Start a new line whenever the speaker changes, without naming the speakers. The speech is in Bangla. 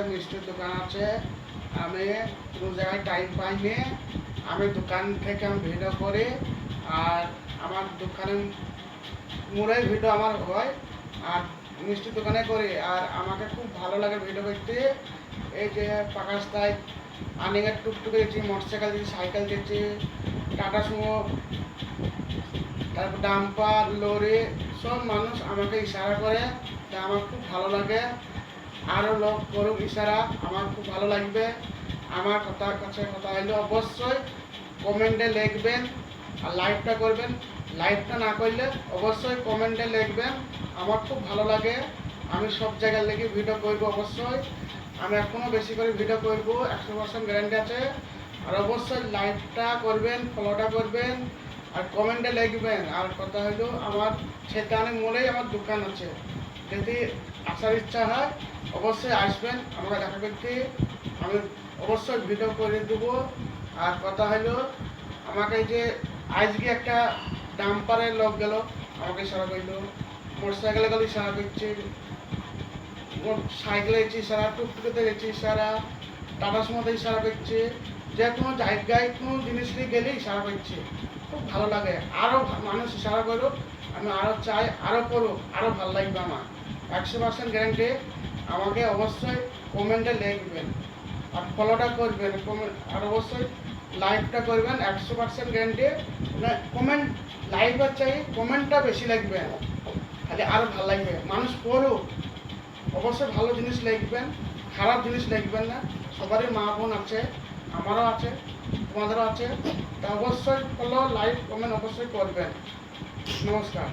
মিষ্টির দোকান আছে। আমি কোনো জায়গায় টাইম পাইনি, আমি দোকান থেকে আমি ভিডিও করি। আর আমার দোকানের মোড়ের ভিডিও আমার হয়, আর মিষ্টির দোকানে করি। আর আমাকে খুব ভালো লাগে ভিডিও করতে। এই যে পাকা রাস্তায় আর্নিংয়ের টুকটুকে দিচ্ছি, মোটরসাইকেল দিচ্ছি, সাইকেল দিচ্ছি, টাটা সুমো, তারপর ডাম্পার, লরি, সব মানুষ আমাকে ইশারা করে। তা আমার খুব ভালো লাগে। আরও লোক করুক ইশারা, আমার খুব ভালো লাগবে। আমার কথা হলো অবশ্যই কমেন্টে লিখবেন আর লাইকটা করবেন। লাইকটা না করলে অবশ্যই কমেন্টে লিখবেন। আমার খুব ভালো লাগে, আমি সব জায়গার লেগে ভিডিও করবো অবশ্যই। আমি এখনও বেশি করে ভিডিও করবো, 100% গ্যারান্টি আছে। আর অবশ্যই লাইকটা করবেন, ফলোটা করবেন আর কমেন্টে লিখবেন। আর কথা হলো আমার সেখানে মোড়েই আমার দোকান আছে, যদি আসার ইচ্ছা হয় অবশ্যই আসবেন আমাকে দেখা করতে। আমি অবশ্যই ভিডিও করে দেবো। আর কথা হলো আমাকে যে আজকে একটা ডাম্পারের লোক গেল, আমাকে ইশারা করলো, মোটরসাইকেলে গেলে ইশারা করছে, সাইকেলে গেছি ইশারা, টুকটুকিতে গেছি ইশারা, টাটা সুমোতে ইশারা করছে। যে কোনো জায়গায় কোনো জিনিস নিয়ে গেলে ইশারা করছে, খুব ভালো লাগে। আরও মানুষ ইশারা করুক, আমি আরও চাই আরও করুক, আরও ভালো লাগবে আমার। 100% গ্যারান্টি। আমাকে অবশ্যই কমেন্টে লিখবেন আর ফলোটা করবেন, আর অবশ্যই লাইকটা করবেন। 100% গ্যারান্টি। কমেন্ট লাইকও চাই, কমেন্টটা বেশি লাগবে, তাহলে আরও ভালো লাগবে। মানুষ পড়ুক, অবশ্যই ভালো জিনিস লিখবেন, খারাপ জিনিস লিখবেন না। সবারই মা বোন আছে, আমারও আছে, তোমাদেরও আছে। তা অবশ্যই ফলো, লাইক, কমেন্ট অবশ্যই করবেন। নমস্কার।